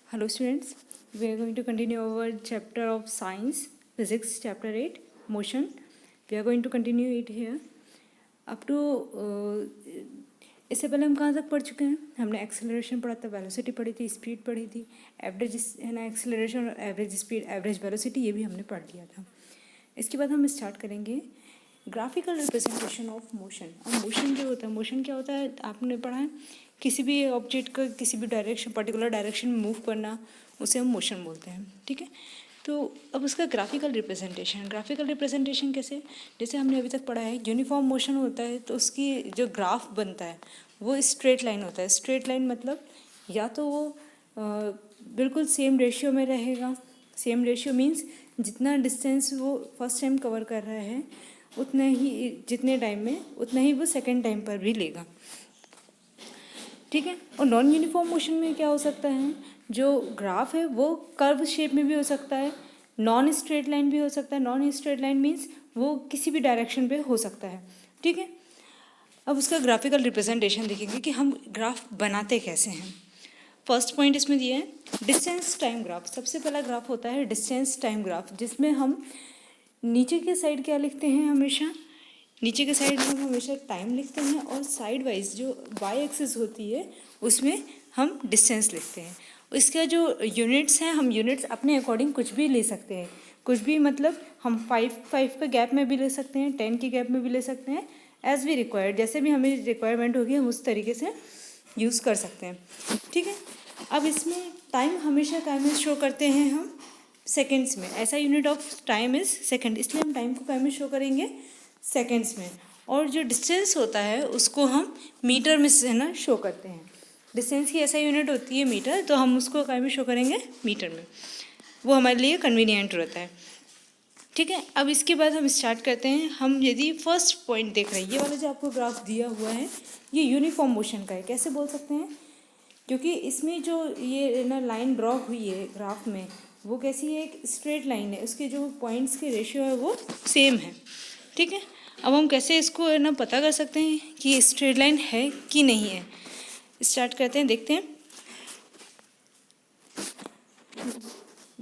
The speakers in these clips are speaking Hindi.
Hello students, we are going to continue our chapter of science, physics chapter 8, motion. We are going to continue it here. Up to इससे पहले हम कहाँ तक पढ़ चुके हैं? हमने एक्सेलरेशन पढ़ा था, वेलोसिटी पढ़ी थी, स्पीड पढ़ी थी, एवरेज है ना एक्सेलरेशन और एवरेज स्पीड, एवरेज वेलोसिटी, ये भी हमने पढ़ लिया था. इसके बाद हम स्टार्ट करेंगे ग्राफिकल रिप्रेजेंटेशन ऑफ मोशन. अब मोशन जो होता है, मोशन क्या होता है आपने पढ़ा है, किसी भी ऑब्जेक्ट का किसी भी डायरेक्शन, पर्टिकुलर डायरेक्शन में मूव करना, उसे हम मोशन बोलते हैं. ठीक है, तो अब उसका ग्राफिकल रिप्रेजेंटेशन कैसे, जैसे हमने अभी तक पढ़ा है यूनिफॉर्म मोशन होता है तो उसकी जो ग्राफ बनता है वो स्ट्रेट लाइन होता है. स्ट्रेट लाइन मतलब या तो वो बिल्कुल सेम रेशियो में रहेगा. सेम रेशियो मीन्स जितना डिस्टेंस वो फर्स्ट टाइम कवर कर रहा है उतना ही, जितने टाइम में उतना ही वो सेकेंड टाइम पर भी लेगा. ठीक है, और नॉन यूनिफॉर्म मोशन में क्या हो सकता है, जो ग्राफ है वो कर्व शेप में भी हो सकता है, नॉन स्ट्रेट लाइन भी हो सकता है. नॉन स्ट्रेट लाइन मीन्स वो किसी भी डायरेक्शन पे हो सकता है. ठीक है, अब उसका ग्राफिकल रिप्रेजेंटेशन देखेंगे कि हम ग्राफ बनाते कैसे हैं. फर्स्ट पॉइंट इसमें दिया है डिस्टेंस टाइम ग्राफ. सबसे पहला ग्राफ होता है डिस्टेंस टाइम ग्राफ, जिसमें हम नीचे के साइड क्या लिखते हैं, हमेशा नीचे के साइड में हम हमेशा टाइम लिखते हैं और साइड वाइज जो वाई एक्सिस होती है उसमें हम डिस्टेंस लिखते हैं. इसका जो यूनिट्स हैं, हम यूनिट्स अपने अकॉर्डिंग कुछ भी ले सकते हैं. कुछ भी मतलब हम 5 का गैप में भी ले सकते हैं, 10 के गैप में भी ले सकते हैं, एज वी रिक्वायर्ड, जैसे भी हमें रिक्वायरमेंट होगी हम उस तरीके से यूज़ कर सकते हैं. ठीक है, अब इसमें टाइम हमेशा क्या में शो करते हैं हम सेकेंड्स में. ऐसा unit of time is second, इसलिए हम टाइम को क्या में शो करेंगे, सेकेंड्स में. और जो डिस्टेंस होता है उसको हम मीटर में है ना शो करते हैं. डिस्टेंस की ऐसा यूनिट होती है मीटर, तो हम उसको क्या में शो करेंगे, मीटर में. वो हमारे लिए कन्वीनियंट रहता है. ठीक है, अब इसके बाद हम स्टार्ट करते हैं. हम यदि फर्स्ट पॉइंट देख रहे हैं, ये वाला जो आपको ग्राफ दिया हुआ है ये यूनिफॉर्म मोशन का है. कैसे बोल सकते हैं, क्योंकि इसमें जो ये ना लाइन ड्रॉ हुई है ग्राफ में वो कैसी है, एक स्ट्रेट लाइन है, उसके जो पॉइंट्स के रेशियो है वो सेम है. ठीक है, अब हम कैसे इसको है ना पता कर सकते हैं कि ये स्ट्रेट लाइन है कि नहीं है. स्टार्ट करते हैं, देखते हैं.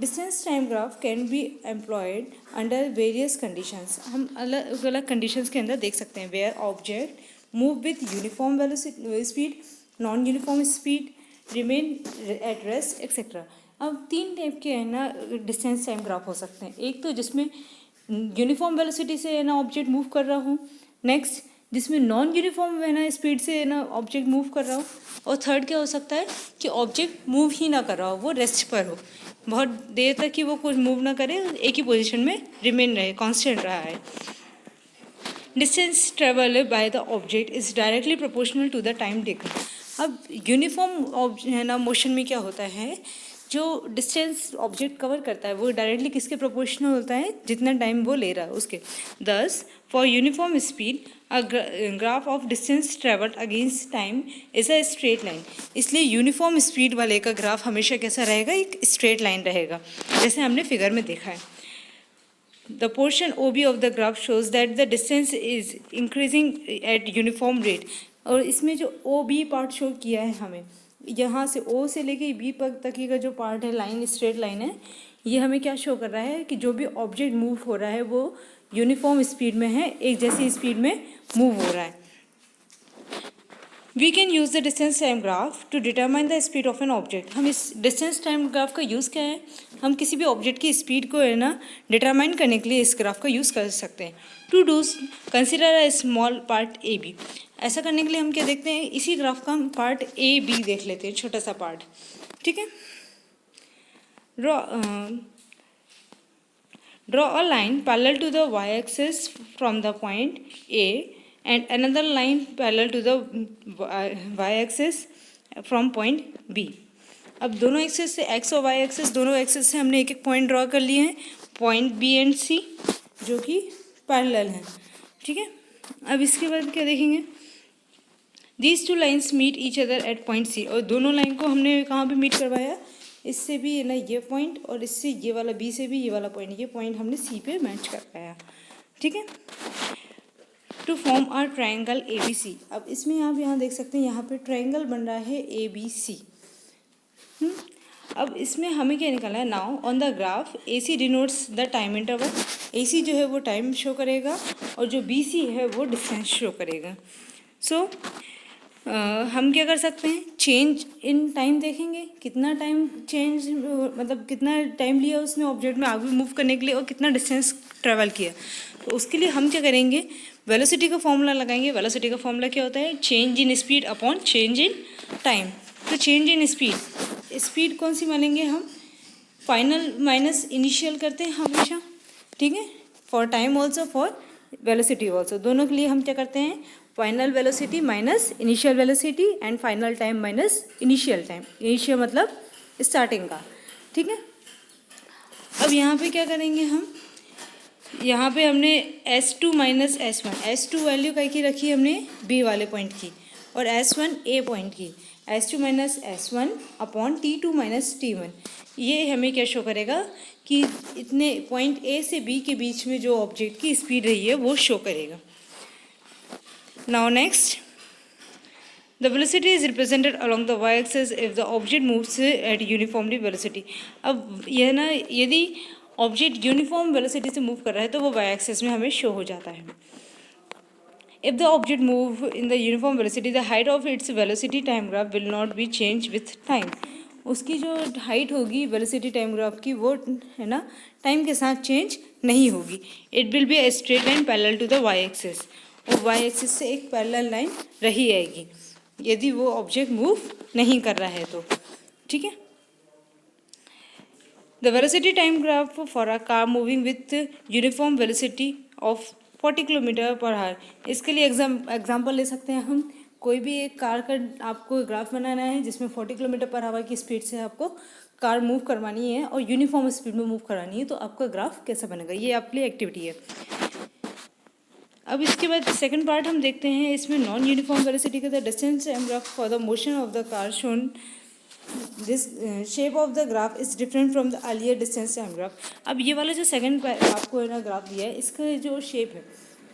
Distance time graph can be employed under various conditions. हम अलग अलग कंडीशंस के अंदर देख सकते हैं. Where object move with uniform velocity speed, non uniform speed, remain at rest etcetera. अब 3 टाइप के है ना डिस्टेंस टाइम ग्राफ हो सकते हैं. एक तो जिसमें यूनिफॉर्म वेलोसिटी से है ना ऑब्जेक्ट मूव कर रहा हूँ. नेक्स्ट जिसमें नॉन यूनिफॉर्म है ना स्पीड से है ना ऑब्जेक्ट मूव कर रहा हो. और थर्ड क्या हो सकता है कि ऑब्जेक्ट मूव ही ना कर रहा हो, वो रेस्ट पर हो, बहुत देर तक कि वो कुछ मूव ना करे, एक ही पोजीशन में रिमेन रहे, कांस्टेंट रहा है. Distance travel by the object is directly proportional to the time taken. अब यूनिफॉर्म है ना मोशन में क्या होता है, जो डिस्टेंस ऑब्जेक्ट कवर करता है वो डायरेक्टली किसके प्रोपोर्शनल होता है, जितना टाइम वो ले रहा है उसके. दस for uniform speed a graph of distance travelled against time is a straight line. इसलिए यूनिफॉर्म स्पीड वाले का ग्राफ हमेशा कैसा रहेगा, एक स्ट्रेट लाइन रहेगा, जैसे हमने फिगर में देखा है. The portion OB of the graph shows that the distance is increasing at uniform rate. और इसमें जो OB पार्ट शो किया है हमें, यहाँ से O से लेके B तक का जो पार्ट है, लाइन स्ट्रेट लाइन है, ये हमें क्या शो कर रहा है कि जो भी ऑब्जेक्ट मूव हो रहा है वो यूनिफॉर्म स्पीड में है, एक जैसी स्पीड में मूव हो रहा है. We can use the distance time graph to determine the speed of an object. हम इस डिस्टेंस टाइम ग्राफ का यूज़ क्या है, हम किसी भी ऑब्जेक्ट की स्पीड को है ना डिटरमाइन करने के लिए इस ग्राफ का यूज़ कर सकते हैं. To do consider a small part A B. ऐसा करने के लिए हम क्या देखते हैं, इसी ग्राफ का हम पार्ट ए बी देख लेते हैं, छोटा सा पार्ट. ठीक है, draw a line parallel to the y axis from the point A and another line parallel to the y-axis from point B. अब दोनों एक्सिस से, x और y एक्सिस दोनों एक्सिस से हमने एक एक पॉइंट ड्रॉ कर लिए हैं, पॉइंट B एंड C जो कि पैरेलल हैं. ठीक है, अब इसके बाद क्या देखेंगे, these two lines meet each other at point C. और दोनों लाइन को हमने कहाँ पे मीट करवाया, इससे भी है ना ये पॉइंट, और इससे ये वाला B से भी ये वाला पॉइंट, ये पॉइंट हमने C पे मैच करवाया. ठीक है, to form are triangle A B C. अब इसमें आप यहाँ देख सकते हैं, यहाँ पे ट्राइंगल बन रहा है ए बी सी. अब इसमें हमें क्या निकालना है, now on the graph A C denotes the time interval, A C जो है वो टाइम शो करेगा और जो बी सी है वो डिस्टेंस शो करेगा। सो हम क्या कर सकते हैं, चेंज इन टाइम देखेंगे, कितना टाइम चेंज मतलब कितना टाइम लिया उसने ऑब्जेक्ट में आगे मूव करने के लिए और कितना डिस्टेंस ट्रेवल किया। तो उसके लिए हम क्या करेंगे, वेलोसिटी का फॉर्मूला लगाएंगे। वेलोसिटी का फॉर्मूला क्या होता है, change in speed upon change in time. तो चेंज इन स्पीड, स्पीड कौन सी मानेंगे हम, फाइनल माइनस इनिशियल करते हैं हमेशा, ठीक है, for time also for velocity also, दोनों के लिए हम क्या करते हैं, final velocity minus initial velocity and final time minus initial time, initial मतलब स्टार्टिंग का, ठीक है। अब यहाँ पे क्या करेंगे हम, यहाँ पे हमने S2 minus S1, S2 value कहीं की रखी हमने B वाले पॉइंट की और S1 A पॉइंट की, S2 minus S1 upon T2 minus T1, ये हमें क्या शो करेगा कि इतने पॉइंट A से B के बीच में जो ऑब्जेक्ट की स्पीड रही है वो शो करेगा। Now next, the velocity is represented along the y axis if the object moves at uniformly velocity. अब यह ना, यदि ऑब्जेक्ट यूनिफॉर्म वेलोसिटी से मूव कर रहा है तो वो वाई एक्सिस में हमें शो हो जाता है। If the object move in the uniform velocity the height of its velocity time graph will not be change with time. उसकी जो हाइट होगी वेलोसिटी टाइम ग्राफ की वो है ना टाइम के साथ चेंज नहीं होगी। It will be a straight line parallel to the y axis, और वाई एक्सिस से एक पैरेलल लाइन रही आएगी यदि वो ऑब्जेक्ट मूव नहीं कर रहा है तो, ठीक है। The velocity time graph for a car moving with uniform velocity of 40 kilometre per hour, इसके लिए एग्जाम्पल ले सकते हैं हम। कोई भी एक कार का आपको ग्राफ बनाना है जिसमें 40 किलोमीटर पर आवर की स्पीड से आपको कार मूव करवानी है और यूनिफॉर्म स्पीड में मूव करानी है, तो आपका ग्राफ कैसा बनेगा, ये आपके लिए एक्टिविटी है। अब इसके बाद सेकंड पार्ट हम देखते हैं, इसमें नॉन यूनिफॉर्म वेलोसिटी का the distance time graph for the motion of the car shown this shape of the graph is different from the earlier distance time graph. अब ये वाला जो सेकंड आपको है ना ग्राफ दिया है, इसका जो शेप है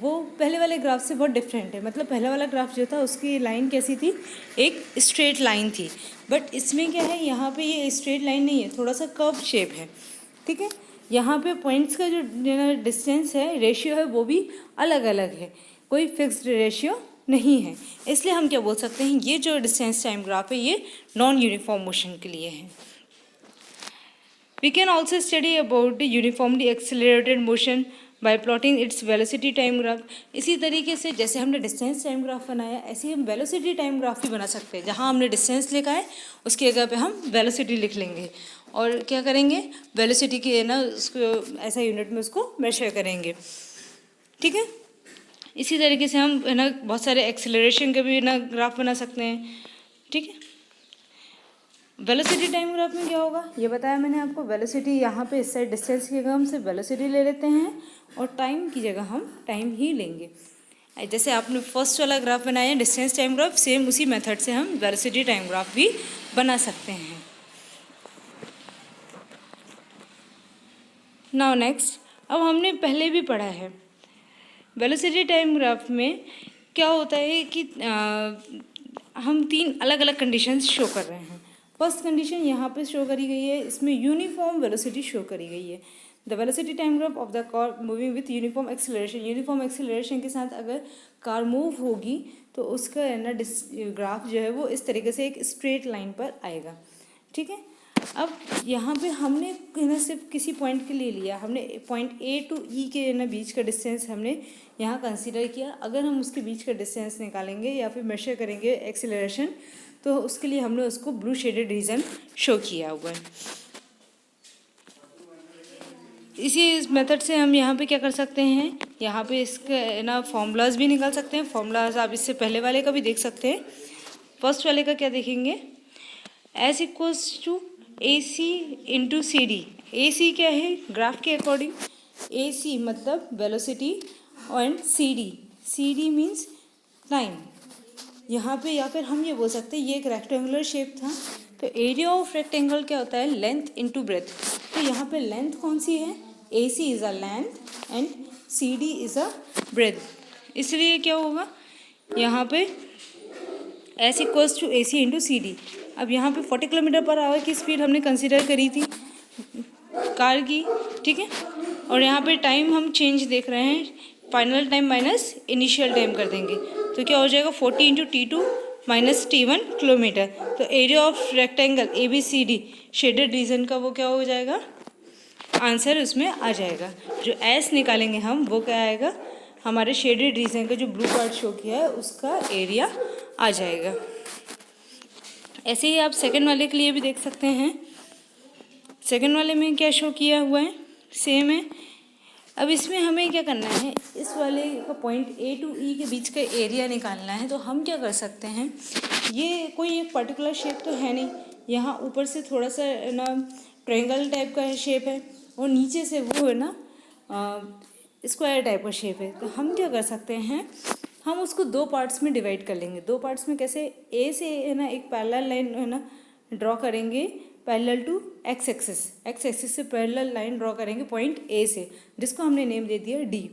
वो पहले वाले ग्राफ से बहुत डिफरेंट है। मतलब पहले वाला ग्राफ जो था उसकी लाइन कैसी थी, एक स्ट्रेट लाइन थी, बट इसमें क्या है, यहाँ पे ये स्ट्रेट लाइन नहीं है, थोड़ा सा कर्व शेप है, ठीक है। यहाँ पे पॉइंट्स का जो डिस्टेंस है, रेशियो है, वो भी अलग अलग है, कोई फिक्स्ड रेशियो नहीं है। इसलिए हम क्या बोल सकते हैं, ये जो डिस्टेंस टाइम ग्राफ है ये नॉन यूनिफॉर्म मोशन के लिए है। We can also study about uniformly accelerated motion by plotting its velocity time graph. इसी तरीके से जैसे हमने डिस्टेंस टाइम ग्राफ बनाया, ऐसे ही हम वेलोसिटी टाइम ग्राफ भी बना सकते हैं। जहाँ हमने डिस्टेंस लिखा है उसकी जगह पे हम वेलोसिटी लिख लेंगे और क्या करेंगे, वेलोसिटी के ना उसको ऐसा यूनिट में उसको मेजर करेंगे, ठीक है। इसी तरीके से हम है ना बहुत सारे एक्सेलरेशन के भी ना ग्राफ बना सकते हैं, ठीक है। वेलोसिटी टाइम ग्राफ में क्या होगा ये बताया मैंने आपको। वेलोसिटी यहाँ पे इस साइड डिस्टेंस की जगह हम सिर्फ वेलोसिटी ले लेते हैं और टाइम की जगह हम टाइम ही लेंगे। जैसे आपने फर्स्ट वाला ग्राफ बनाया डिस्टेंस टाइम ग्राफ, सेम उसी मेथड से हम वेलोसिटी टाइम ग्राफ भी बना सकते हैं। नाउ नेक्स्ट, अब हमने पहले भी पढ़ा है वेलोसिटी टाइम ग्राफ में क्या होता है कि हम तीन अलग अलग कंडीशंस शो कर रहे हैं। फर्स्ट कंडीशन यहाँ पे शो करी गई है, इसमें यूनिफॉर्म वेलोसिटी शो करी गई है। The velocity time graph of the car moving with uniform acceleration, uniform acceleration के साथ अगर कार मूव होगी तो उसका है ना ग्राफ जो है वो इस तरीके से एक स्ट्रेट लाइन पर आएगा, ठीक है। अब यहाँ पे हमने ना सिर्फ किसी पॉइंट के लिए लिया, हमने पॉइंट ए टू ई के ना बीच का डिस्टेंस हमने यहाँ कंसीडर किया। अगर हम उसके बीच का डिस्टेंस निकालेंगे या फिर मेजर करेंगे एक्सेलरेशन, तो उसके लिए हमने उसको ब्लू शेडेड रीजन शो किया हुआ है। इस मेथड से हम यहाँ पे क्या कर सकते हैं, यहाँ पे इसके ना फॉर्मूलाज भी निकाल सकते हैं। फॉर्मूलाज आप इससे पहले वाले का भी देख सकते हैं। फर्स्ट वाले का क्या देखेंगे, S equals to A C into C D. A C क्या है ग्राफ के अकॉर्डिंग, ए सी मतलब velocity and C D means time. यहाँ पे या फिर हम ये बोल सकते हैं ये एक रेक्टेंगुलर शेप था, तो एरिया ऑफ रेक्टेंगल क्या होता है, लेंथ इनटू ब्रेथ। तो यहाँ पे लेंथ कौन सी है, A C is a length and C D is a breadth. इसलिए क्या होगा यहाँ पे S equals to A C into C D. अब यहाँ पे 40 किलोमीटर पर आवर की स्पीड हमने कंसिडर करी थी कार की, ठीक है। और यहाँ पे टाइम हम चेंज देख रहे हैं, final time minus initial time कर देंगे तो क्या हो जाएगा 40 into T2 minus T1 kilometre. तो area of rectangle ABCD shaded region का वो क्या हो जाएगा, आंसर उसमें आ जाएगा। जो एस निकालेंगे हम वो क्या आएगा, हमारे शेडेड रीजन का जो ब्लू पार्ट शो किया है उसका एरिया आ जाएगा। ऐसे ही आप सेकंड वाले के लिए भी देख सकते हैं। सेकंड वाले में क्या शो किया हुआ है, सेम है। अब इसमें हमें क्या करना है, इस वाले का पॉइंट A to E के बीच का एरिया निकालना है। तो हम क्या कर सकते हैं, ये कोई एक पर्टिकुलर शेप तो है नहीं, यहाँ ऊपर से थोड़ा सा ना ट्रायंगल टाइप का शेप है और नीचे से वो है ना स्क्वायर टाइप का शेप है। तो हम क्या कर सकते हैं, हम उसको दो पार्ट्स में डिवाइड कर लेंगे। दो पार्ट्स में कैसे, ए से है ना एक पैरेलल लाइन है ना ड्रॉ करेंगे पैरेलल टू एक्स एक्सिस से पैरेलल लाइन ड्रॉ करेंगे पॉइंट ए से, जिसको हमने नेम दे दिया डी।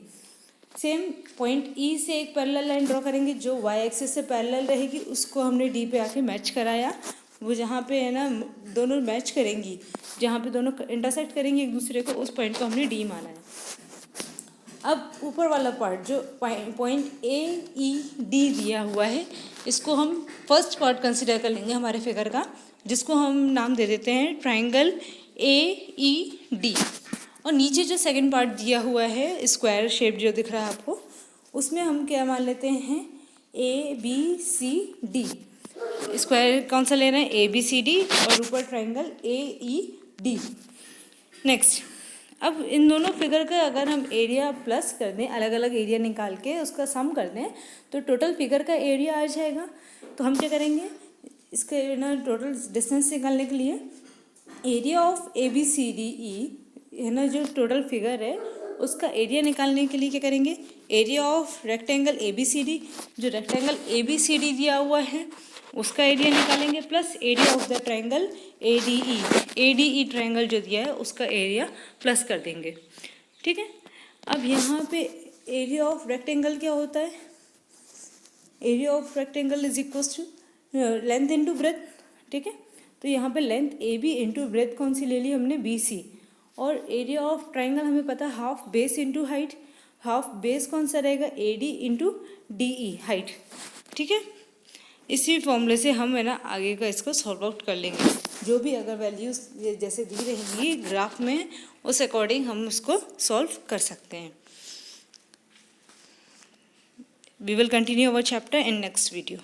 सेम पॉइंट ई से एक पैरेलल लाइन ड्रॉ करेंगे जो वाई एक्सिस से पैरेलल रहेगी, उसको हमने डी पे आके मैच कराया। वो जहाँ पे है ना दोनों मैच करेंगी, जहाँ पे दोनों इंटरसेक्ट करेंगी एक दूसरे को, उस पॉइंट को हमने डी माना है। अब ऊपर वाला पार्ट जो पॉइंट AED दिया हुआ है, इसको हम फर्स्ट पार्ट कंसिडर कर लेंगे हमारे फिगर का, जिसको हम नाम दे देते हैं ट्रायंगल AED। और नीचे जो सेकंड पार्ट दिया हुआ है स्क्वायर शेप जो दिख रहा है आपको, उसमें हम क्या मान लेते हैं ABCD। स्क्वायर कौन सा ले रहे हैं, ABCD, और ऊपर ट्रायंगल AED। नेक्स्ट, अब इन दोनों फिगर का अगर हम एरिया प्लस कर दें, अलग अलग एरिया निकाल के उसका सम कर दें, तो टोटल फिगर का एरिया आ जाएगा। तो हम क्या करेंगे, इसके ना टोटल डिस्टेंस निकालने के लिए एरिया ऑफ ABCDE है ना, जो टोटल फिगर है उसका एरिया निकालने के लिए क्या करेंगे, एरिया ऑफ रेक्टेंगल ABCD, जो रेक्टेंगल ABCD दिया हुआ है उसका एरिया निकालेंगे, plus area of the triangle ADE triangle जो दिया है उसका एरिया प्लस कर देंगे, ठीक है। अब यहाँ पे एरिया ऑफ रेक्टेंगल क्या होता है, area of rectangle is equals to length into breadth, ठीक है। तो यहाँ पे लेंथ AB इंटू ब्रेथ कौन सी ले ली हमने, BC। और एरिया ऑफ ट्रायंगल हमें पता है half base into height, half base कौन सा रहेगा, AD इंटू DE हाइट, ठीक है। इसी फॉर्मूले से हम है ना आगे का इसको सॉल्व आउट कर लेंगे। जो भी अगर वैल्यूज जैसे दी रहेंगी ग्राफ में, उस अकॉर्डिंग हम उसको सॉल्व कर सकते हैं। We will continue our chapter in next video.